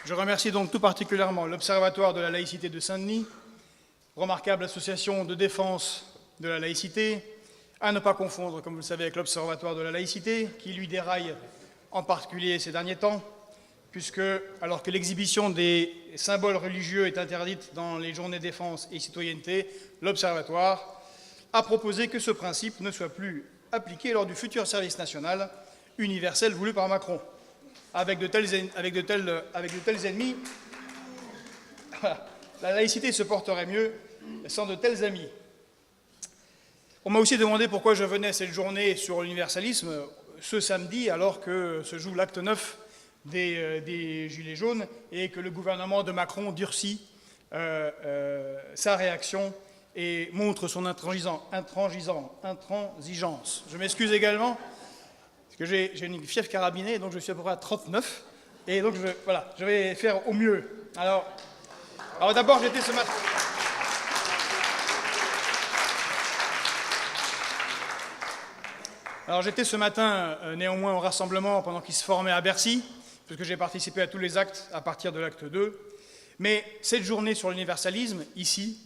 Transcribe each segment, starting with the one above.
Je remercie donc tout particulièrement l'Observatoire de la laïcité de Saint-Denis, remarquable association de défense de la laïcité, à ne pas confondre, comme vous le savez, avec l'Observatoire de la laïcité, qui lui déraille en particulier ces derniers temps, puisque, alors que l'exhibition des symboles religieux est interdite dans les journées défense et citoyenneté, l'Observatoire a proposé que ce principe ne soit plus appliqué lors du futur service national universel voulu par Macron. Avec de tels ennemis, la laïcité se porterait mieux sans de tels amis. On m'a aussi demandé pourquoi je venais cette journée sur l'universalisme ce samedi, alors que se joue l'acte 9 des Gilets jaunes et que le gouvernement de Macron durcit sa réaction et montre son intransigeance. Je m'excuse également, parce que j'ai une fièvre carabinée, donc je suis à peu près à 39, et donc je vais faire au mieux. Alors d'abord, j'étais ce matin... Alors j'étais ce matin néanmoins au rassemblement pendant qu'il se formait à Bercy, puisque j'ai participé à tous les actes à partir de l'acte 2. Mais cette journée sur l'universalisme, ici,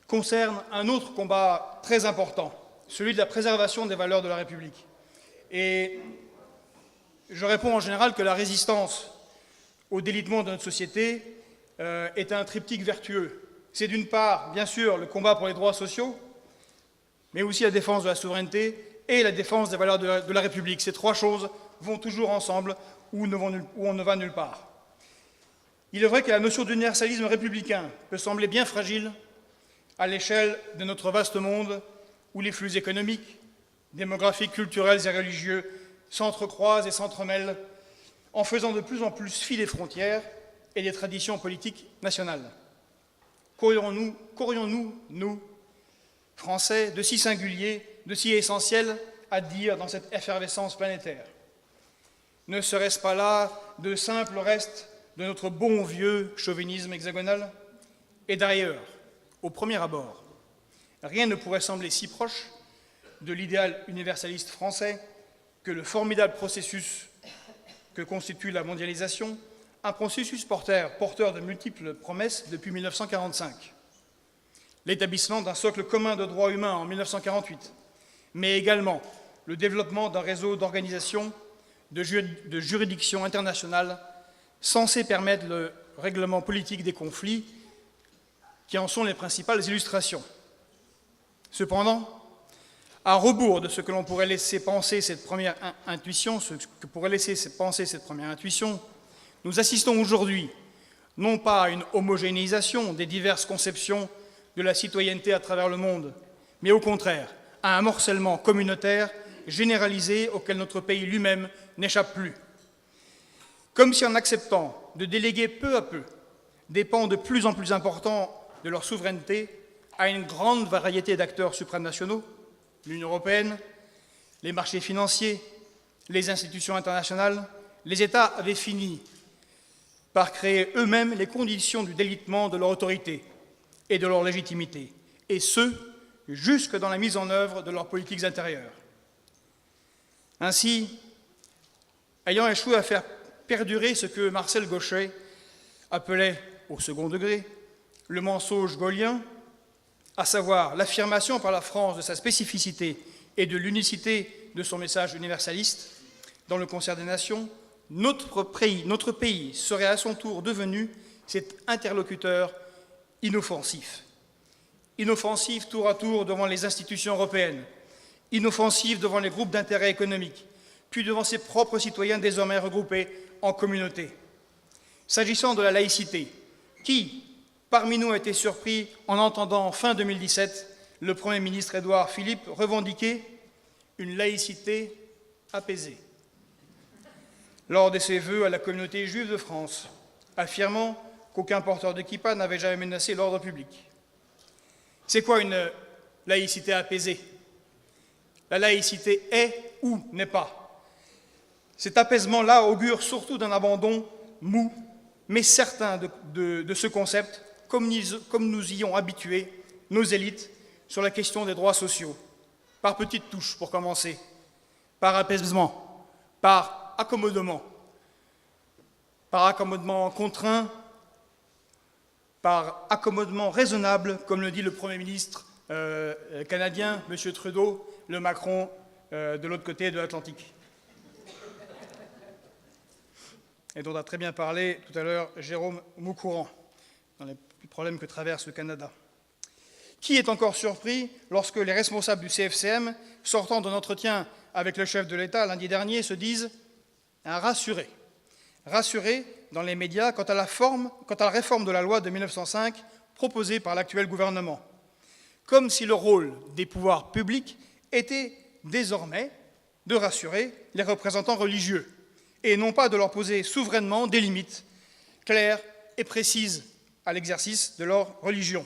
concerne un autre combat très important, celui de la préservation des valeurs de la République. Et je réponds en général que la résistance au délitement de notre société est un triptyque vertueux. C'est d'une part, bien sûr, le combat pour les droits sociaux, mais aussi la défense de la souveraineté et la défense des valeurs de la République. Ces trois choses vont toujours ensemble ou on ne va nulle part. Il est vrai que la notion d'universalisme républicain peut sembler bien fragile à l'échelle de notre vaste monde où les flux économiques, démographiques, culturels et religieux s'entrecroisent et s'entremêlent en faisant de plus en plus fi des frontières et des traditions politiques nationales. Qu'aurions-nous, nous, Français, de si singulier, de si essentiel à dire dans cette effervescence planétaire? Ne serait-ce pas là de simples restes de notre bon vieux chauvinisme hexagonal? Et d'ailleurs, au premier abord, rien ne pourrait sembler si proche de l'idéal universaliste français que le formidable processus que constitue la mondialisation, un processus porteur de multiples promesses depuis 1945. L'établissement d'un socle commun de droits humains en 1948, mais également le développement d'un réseau d'organisations de juridictions internationales censées permettre le règlement politique des conflits qui en sont les principales illustrations. Cependant, à rebours de ce que l'on pourrait laisser penser cette première intuition, nous assistons aujourd'hui non pas à une homogénéisation des diverses conceptions de la citoyenneté à travers le monde, mais au contraire à un morcellement communautaire généralisé auquel notre pays lui-même n'échappe plus. Comme si en acceptant de déléguer peu à peu des pans de plus en plus importants de leur souveraineté à une grande variété d'acteurs supranationaux, l'Union européenne, les marchés financiers, les institutions internationales, les États avaient fini par créer eux-mêmes les conditions du délitement de leur autorité et de leur légitimité, et ce, jusque dans la mise en œuvre de leurs politiques intérieures. Ainsi, ayant échoué à faire perdurer ce que Marcel Gauchet appelait, au second degré, le mensonge gaullien, à savoir l'affirmation par la France de sa spécificité et de l'unicité de son message universaliste dans le concert des nations, notre pays serait à son tour devenu cet interlocuteur inoffensif. Inoffensif tour à tour devant les institutions européennes, inoffensif devant les groupes d'intérêt économiques, puis devant ses propres citoyens désormais regroupés en communautés. S'agissant de la laïcité, qui, parmi nous, a été surpris en entendant, fin 2017, le Premier ministre Édouard Philippe revendiquer une laïcité apaisée lors de ses vœux à la communauté juive de France, affirmant qu'aucun porteur de kippa n'avait jamais menacé l'ordre public. C'est quoi une laïcité apaisée? La laïcité est ou n'est pas. Cet apaisement-là augure surtout d'un abandon mou, mais certain de ce concept, comme nous y ont habitué nos élites sur la question des droits sociaux, par petites touches pour commencer, par apaisement, par accommodement. par accommodement contraint, par accommodement raisonnable, comme le dit le Premier ministre canadien, M. Trudeau, le Macron de l'autre côté de l'Atlantique. Et dont a très bien parlé tout à l'heure Jérôme Moucourant, dans les problèmes que traverse le Canada. Qui est encore surpris lorsque les responsables du CFCM, sortant d'un entretien avec le chef de l'État lundi dernier, se disent rassurés. Rassurés dans les médias quant à la réforme de la loi de 1905 proposée par l'actuel gouvernement. Comme si le rôle des pouvoirs publics était désormais de rassurer les représentants religieux et non pas de leur poser souverainement des limites claires et précises à l'exercice de leur religion.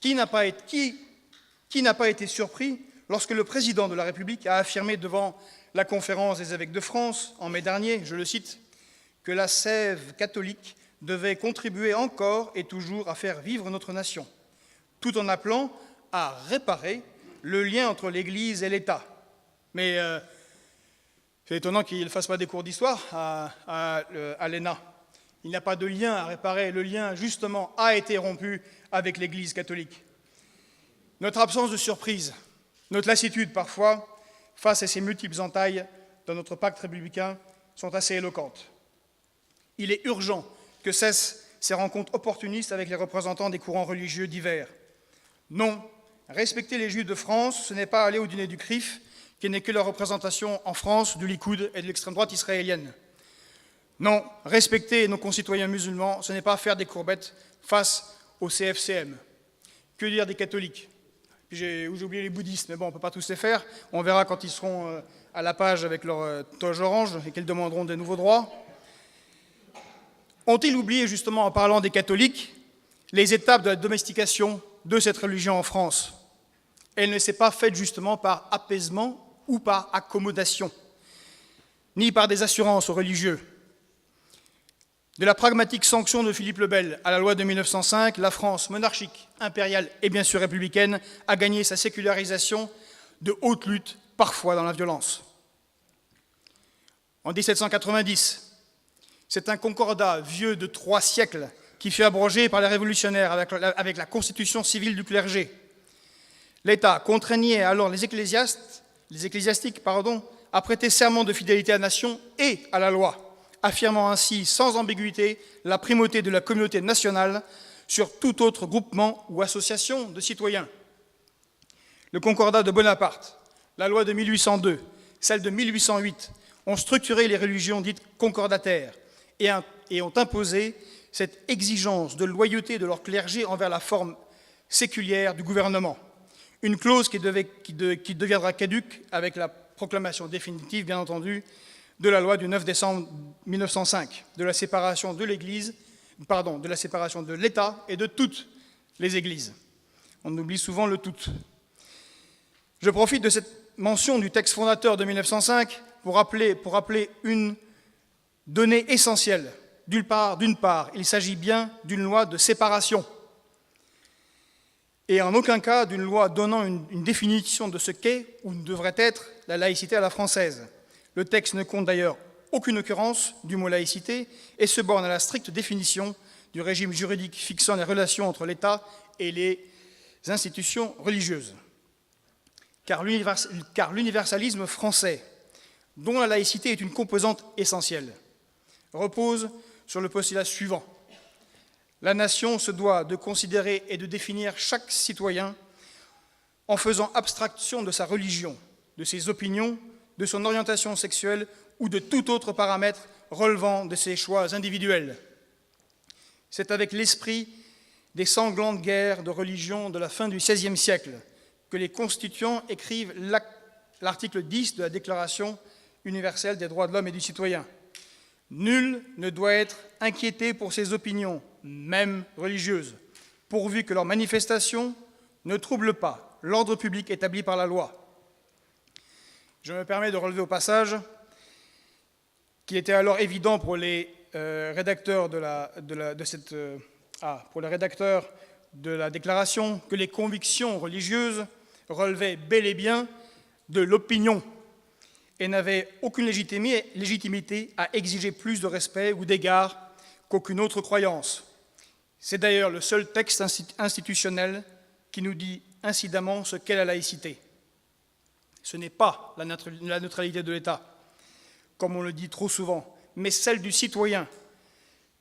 Qui n'a pas été surpris lorsque le président de la République a affirmé devant la conférence des évêques de France en mai dernier, je le cite, que la sève catholique devait contribuer encore et toujours à faire vivre notre nation, tout en appelant à réparer le lien entre l'Église et l'État. Mais c'est étonnant qu'il ne fasse pas des cours d'histoire à l'ENA. Il n'y a pas de lien à réparer. Le lien, justement, a été rompu avec l'Église catholique. Notre absence de surprise, notre lassitude parfois, face à ces multiples entailles dans notre pacte républicain, sont assez éloquentes. Il est urgent que cessent ces rencontres opportunistes avec les représentants des courants religieux divers. Non, respecter les Juifs de France, ce n'est pas aller au dîner du CRIF, qui n'est que la représentation en France du Likoud et de l'extrême droite israélienne. Non, respecter nos concitoyens musulmans, ce n'est pas faire des courbettes face au CFCM. Que dire des catholiques? J'ai oublié les bouddhistes, mais bon, on ne peut pas tous les faire. On verra quand ils seront à la page avec leur toge orange et qu'ils demanderont des nouveaux droits. Ont-ils oublié, justement, en parlant des catholiques, les étapes de la domestication de cette religion en France? Elle ne s'est pas faite, justement, par apaisement ou par accommodation, ni par des assurances aux religieux. De la pragmatique sanction de Philippe le Bel à la loi de 1905, la France monarchique, impériale et bien sûr républicaine a gagné sa sécularisation de haute lutte, parfois dans la violence. En 1790, c'est un concordat vieux de 3 siècles qui fut abrogé par les révolutionnaires avec la constitution civile du clergé. L'État contraignait alors les ecclésiastiques à prêter serment de fidélité à la nation et à la loi, affirmant ainsi sans ambiguïté la primauté de la communauté nationale sur tout autre groupement ou association de citoyens. Le concordat de Bonaparte, la loi de 1802, celle de 1808 ont structuré les religions dites concordataires et ont imposé cette exigence de loyauté de leur clergé envers la forme séculière du gouvernement. Une clause qui deviendra caduque avec la proclamation définitive, bien entendu, de la loi du 9 décembre 1905, de la séparation de l'État et de toutes les églises. On oublie souvent le tout. Je profite de cette mention du texte fondateur de 1905 pour rappeler une donnée essentielle. D'une part, il s'agit bien d'une loi de séparation et en aucun cas d'une loi donnant une définition de ce qu'est ou devrait être la laïcité à la française. Le texte ne compte d'ailleurs aucune occurrence du mot laïcité et se borne à la stricte définition du régime juridique fixant les relations entre l'État et les institutions religieuses. Car l'universalisme français, dont la laïcité est une composante essentielle, repose sur le postulat suivant. La nation se doit de considérer et de définir chaque citoyen en faisant abstraction de sa religion, de ses opinions, de son orientation sexuelle ou de tout autre paramètre relevant de ses choix individuels. C'est avec l'esprit des sanglantes guerres de religion de la fin du XVIe siècle que les constituants écrivent l'article 10 de la Déclaration universelle des droits de l'homme et du citoyen. Nul ne doit être inquiété pour ses opinions, même religieuses, pourvu que leurs manifestations ne troublent pas l'ordre public établi par la loi. Je me permets de relever au passage qu'il était alors évident pour les rédacteurs de la déclaration que les convictions religieuses relevaient bel et bien de l'opinion et n'avait aucune légitimité à exiger plus de respect ou d'égard qu'aucune autre croyance. C'est d'ailleurs le seul texte institutionnel qui nous dit incidemment ce qu'est la laïcité. Ce n'est pas la neutralité de l'État, comme on le dit trop souvent, mais celle du citoyen,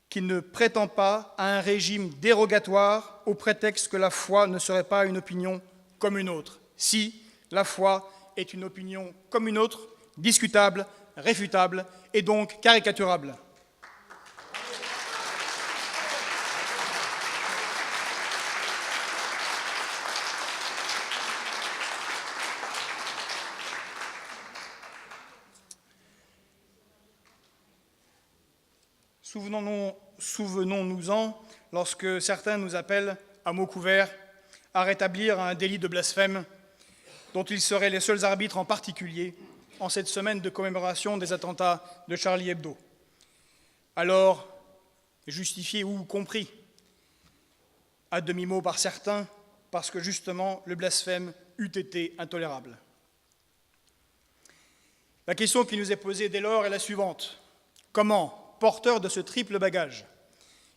qui ne prétend pas à un régime dérogatoire au prétexte que la foi ne serait pas une opinion comme une autre. Si, la foi est une opinion comme une autre, discutable, réfutable et donc caricaturable. Souvenons-nous-en lorsque certains nous appellent, à mots couverts, à rétablir un délit de blasphème dont ils seraient les seuls arbitres en particulier en cette semaine de commémoration des attentats de Charlie Hebdo. Alors, justifié ou compris à demi-mot par certains, parce que justement le blasphème eût été intolérable. La question qui nous est posée dès lors est la suivante. Comment, porteurs de ce triple bagage,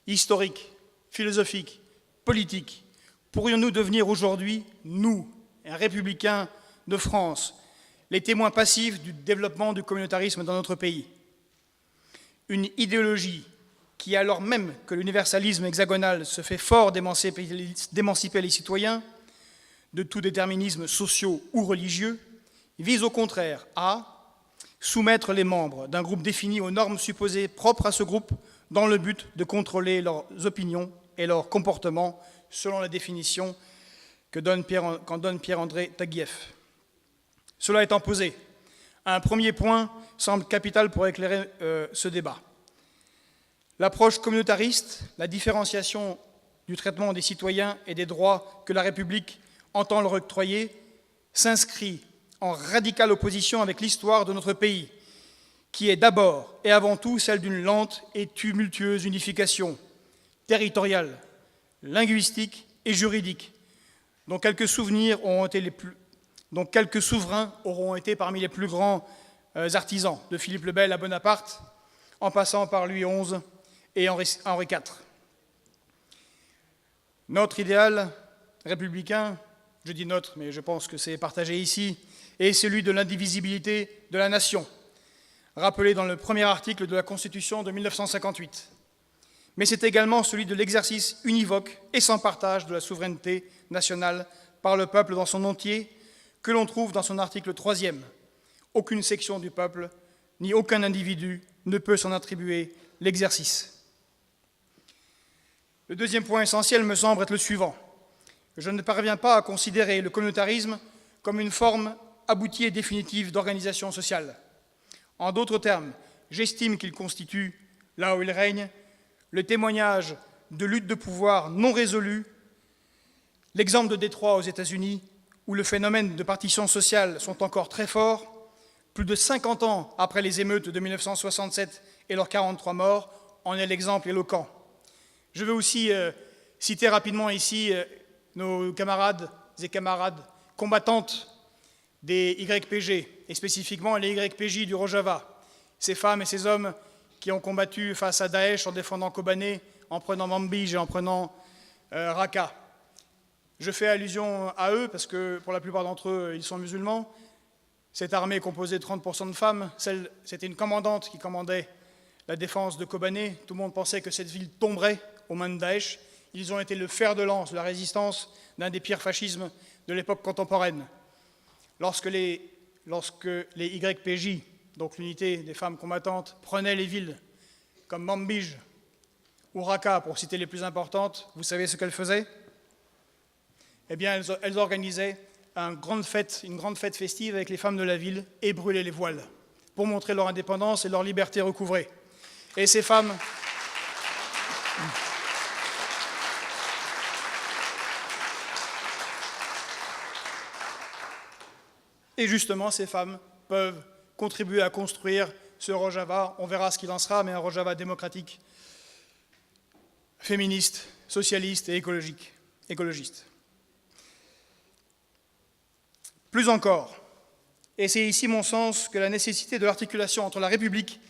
historique, philosophique, politique, pourrions-nous devenir aujourd'hui, nous, républicains de France, les témoins passifs du développement du communautarisme dans notre pays? Une idéologie qui, alors même que l'universalisme hexagonal se fait fort d'émanciper les citoyens de tout déterminisme social ou religieux, vise au contraire à soumettre les membres d'un groupe défini aux normes supposées propres à ce groupe dans le but de contrôler leurs opinions et leurs comportements selon la définition qu'en donne Pierre-André Taguieff. Cela étant posé, un premier point semble capital pour éclairer ce débat. L'approche communautariste, la différenciation du traitement des citoyens et des droits que la République entend leur octroyer, s'inscrit en radicale opposition avec l'histoire de notre pays, qui est d'abord et avant tout celle d'une lente et tumultueuse unification territoriale, linguistique et juridique, dont quelques souverains auront été parmi les plus grands artisans, de Philippe le Bel à Bonaparte, en passant par Louis XI et Henri IV. Notre idéal républicain, je dis notre, mais je pense que c'est partagé ici, est celui de l'indivisibilité de la nation, rappelé dans le premier article de la Constitution de 1958. Mais c'est également celui de l'exercice univoque et sans partage de la souveraineté nationale par le peuple dans son entier, que l'on trouve dans son article 3e. Aucune section du peuple, ni aucun individu ne peut s'en attribuer l'exercice. Le deuxième point essentiel me semble être le suivant. Je ne parviens pas à considérer le communautarisme comme une forme aboutie et définitive d'organisation sociale. En d'autres termes, j'estime qu'il constitue, là où il règne, le témoignage de luttes de pouvoir non résolues, l'exemple de Détroit aux États-Unis, où le phénomène de partition sociale sont encore très forts, plus de 50 ans après les émeutes de 1967 et leurs 43 morts, en est l'exemple éloquent. Je veux aussi citer rapidement ici nos camarades et camarades combattantes des YPG, et spécifiquement les YPJ du Rojava, ces femmes et ces hommes qui ont combattu face à Daesh en défendant Kobané, en prenant Manbij et en prenant Raqqa. Je fais allusion à eux parce que pour la plupart d'entre eux, ils sont musulmans. Cette armée est composée de 30% de femmes. C'était une commandante qui commandait la défense de Kobané. Tout le monde pensait que cette ville tomberait aux mains de Daesh. Ils ont été le fer de lance de la résistance d'un des pires fascismes de l'époque contemporaine. Lorsque les YPJ, donc l'unité des femmes combattantes, prenaient les villes comme Manbij ou Raqqa, pour citer les plus importantes, vous savez ce qu'elles faisaient? Eh bien, elles organisaient une grande fête festive avec les femmes de la ville et brûlaient les voiles pour montrer leur indépendance et leur liberté recouvrée. Et ces femmes... Et justement, ces femmes peuvent contribuer à construire ce Rojava. On verra ce qu'il en sera, mais un Rojava démocratique, féministe, socialiste et écologiste. Plus encore, Et c'est ici mon sens que la nécessité de l'articulation entre République,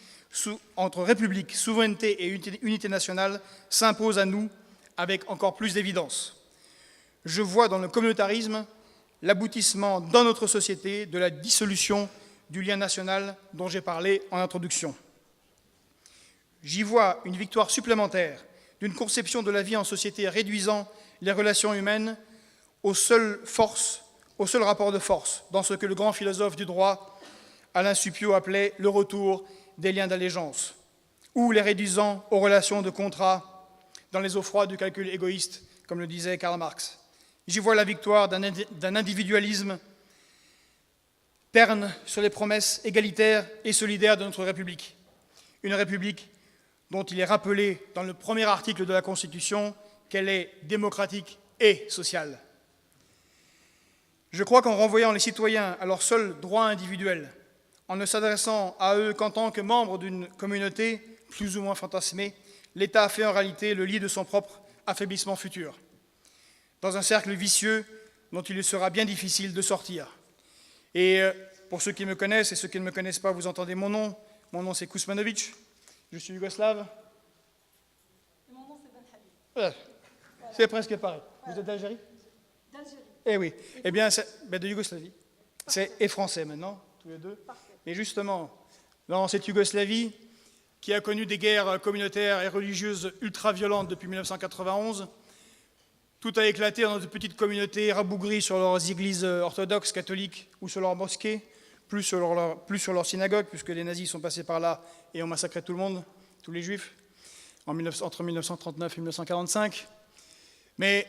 souveraineté et unité nationale s'impose à nous avec encore plus d'évidence. Je vois dans le communautarisme l'aboutissement dans notre société de la dissolution du lien national dont j'ai parlé en introduction. J'y vois une victoire supplémentaire d'une conception de la vie en société réduisant les relations humaines au seul rapport de force, dans ce que le grand philosophe du droit, Alain Suppiot, appelait le retour des liens d'allégeance, ou les réduisant aux relations de contrat dans les eaux froides du calcul égoïste, comme le disait Karl Marx. J'y vois la victoire d'un individualisme terne sur les promesses égalitaires et solidaires de notre République. Une République dont il est rappelé dans le premier article de la Constitution qu'elle est démocratique et sociale. Je crois qu'en renvoyant les citoyens à leurs seuls droits individuels, en ne s'adressant à eux qu'en tant que membres d'une communauté plus ou moins fantasmée, l'État a fait en réalité le lit de son propre affaiblissement futur, dans un cercle vicieux dont il sera bien difficile de sortir. Et pour ceux qui me connaissent et ceux qui ne me connaissent pas, vous entendez mon nom. Mon nom c'est Kuzmanovic, je suis yougoslave. Mon nom c'est Ben Habib. C'est presque pareil. Vous êtes d'Algérie? D'Algérie. Eh oui, eh bien de Yougoslavie. Et français maintenant, tous les deux. Parfait. Mais justement, dans cette Yougoslavie, qui a connu des guerres communautaires et religieuses ultra-violentes depuis 1991, tout a éclaté dans de petites communautés rabougries sur leurs églises orthodoxes, catholiques ou sur leurs mosquées, plus sur leurs synagogues, puisque les nazis sont passés par là et ont massacré tout le monde, tous les juifs, entre 1939 et 1945. Mais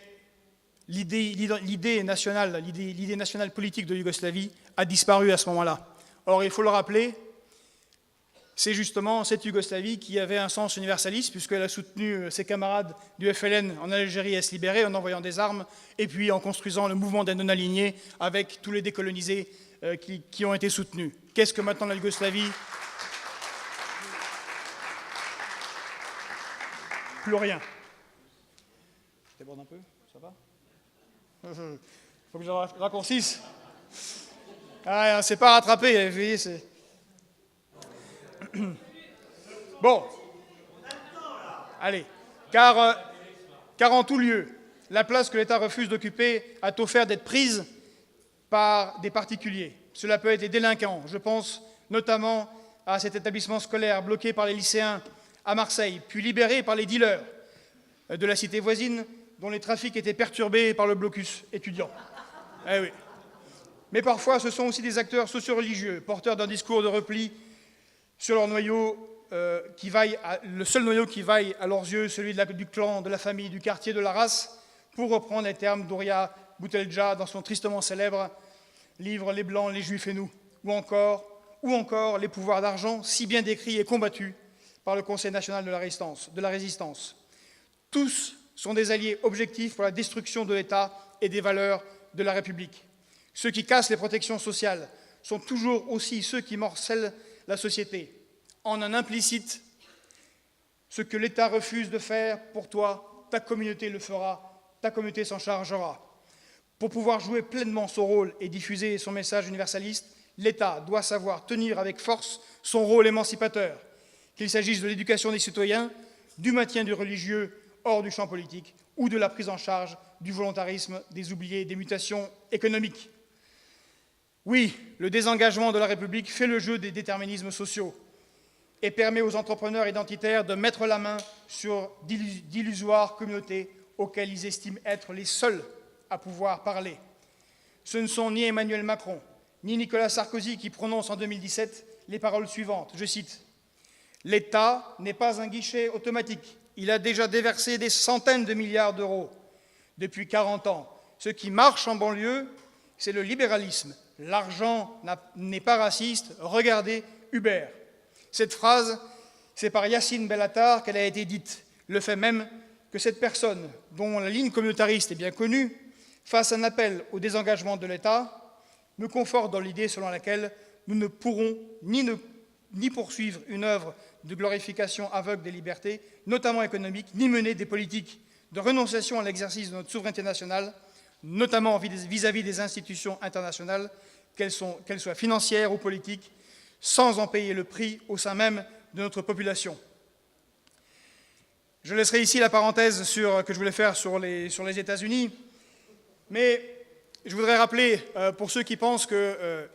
l'idée nationale politique de Yougoslavie a disparu à ce moment-là. Or, il faut le rappeler, c'est justement cette Yougoslavie qui avait un sens universaliste, puisqu'elle a soutenu ses camarades du FLN en Algérie à se libérer en envoyant des armes, et puis en construisant le mouvement des non-alignés avec tous les décolonisés qui ont été soutenus. Qu'est-ce que maintenant la Yougoslavie? Plus rien. Je déborde un peu, ça va? Il faut que je raccourcisse. Ah, on ne s'est pas rattrapé, vous voyez, c'est... Bon. Allez. Car en tout lieu, la place que l'État refuse d'occuper a offert d'être prise par des particuliers. Cela peut être des délinquants. Je pense notamment à cet établissement scolaire bloqué par les lycéens à Marseille, puis libéré par les dealers de la cité voisine, dont les trafics étaient perturbés par le blocus étudiant. Eh oui. Mais parfois, ce sont aussi des acteurs socio-religieux, porteurs d'un discours de repli sur leur noyau, le seul noyau qui vaille à leurs yeux, celui du clan, de la famille, du quartier, de la race, pour reprendre les termes d'Ouria Boutelja dans son tristement célèbre livre « Les Blancs, les Juifs et nous », ou encore les pouvoirs d'argent, si bien décrits et combattus par le Conseil national de la résistance. Tous sont des alliés objectifs pour la destruction de l'État et des valeurs de la République. Ceux qui cassent les protections sociales sont toujours aussi ceux qui morcellent la société. En un implicite, ce que l'État refuse de faire pour toi, ta communauté le fera, ta communauté s'en chargera. Pour pouvoir jouer pleinement son rôle et diffuser son message universaliste, l'État doit savoir tenir avec force son rôle émancipateur, qu'il s'agisse de l'éducation des citoyens, du maintien du religieux hors du champ politique ou de la prise en charge du volontarisme des oubliés des mutations économiques. Oui, le désengagement de la République fait le jeu des déterminismes sociaux et permet aux entrepreneurs identitaires de mettre la main sur d'illusoires communautés auxquelles ils estiment être les seuls à pouvoir parler. Ce ne sont ni Emmanuel Macron, ni Nicolas Sarkozy qui prononcent en 2017 les paroles suivantes, je cite, « L'État n'est pas un guichet automatique. Il a déjà déversé des centaines de milliards d'euros depuis 40 ans. Ce qui marche en banlieue, c'est le libéralisme. L'argent n'est pas raciste. Regardez Uber. » Cette phrase, c'est par Yacine Bellatar qu'elle a été dite. Le fait même que cette personne, dont la ligne communautariste est bien connue, fasse un appel au désengagement de l'État, me conforte dans l'idée selon laquelle nous ne pourrons ni poursuivre une œuvre de glorification aveugle des libertés, notamment économiques, ni mener des politiques de renonciation à l'exercice de notre souveraineté nationale, notamment vis-à-vis des institutions internationales, qu'elles soient financières ou politiques, sans en payer le prix au sein même de notre population. Je laisserai ici la parenthèse que je voulais faire sur les États-Unis, mais je voudrais rappeler, pour ceux qui pensent que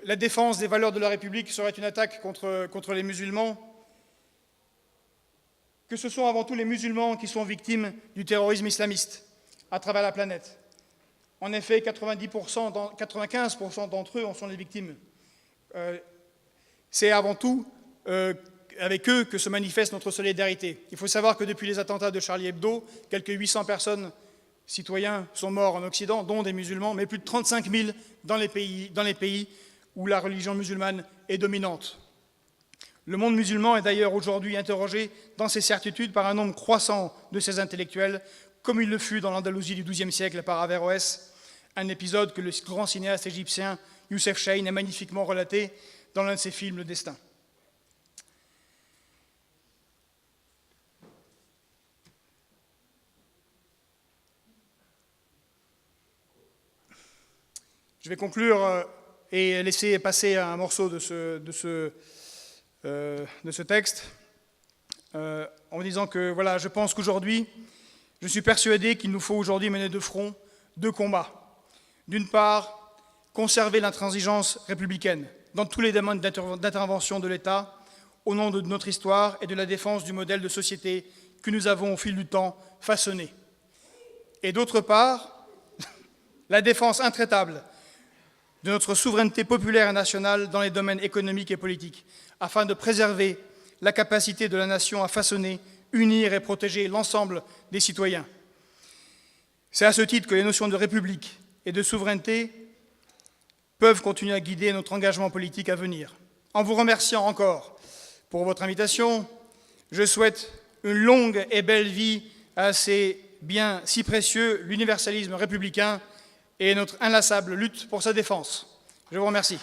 la défense des valeurs de la République serait une attaque contre les musulmans, que ce sont avant tout les musulmans qui sont victimes du terrorisme islamiste à travers la planète. En effet, 95% d'entre eux en sont les victimes. C'est avant tout avec eux que se manifeste notre solidarité. Il faut savoir que depuis les attentats de Charlie Hebdo, quelques 800 personnes, citoyens, sont morts en Occident, dont des musulmans, mais plus de 35 000 dans les pays où la religion musulmane est dominante. Le monde musulman est d'ailleurs aujourd'hui interrogé dans ses certitudes par un nombre croissant de ses intellectuels, comme il le fut dans l'Andalousie du XIIe siècle par Averroès, un épisode que le grand cinéaste égyptien Youssef Chahine a magnifiquement relaté dans l'un de ses films, Le Destin. Je vais conclure et laisser passer un morceau de ce texte en disant que voilà, je pense qu'aujourd'hui, je suis persuadé qu'il nous faut aujourd'hui mener de front deux combats. D'une part, conserver l'intransigeance républicaine dans tous les domaines d'intervention de l'État au nom de notre histoire et de la défense du modèle de société que nous avons au fil du temps façonné. Et d'autre part, la défense intraitable de notre souveraineté populaire et nationale dans les domaines économiques et politiques, afin de préserver la capacité de la nation à façonner, unir et protéger l'ensemble des citoyens. C'est à ce titre que les notions de république et de souveraineté peuvent continuer à guider notre engagement politique à venir. En vous remerciant encore pour votre invitation, je souhaite une longue et belle vie à ces biens si précieux, l'universalisme républicain et notre inlassable lutte pour sa défense. Je vous remercie.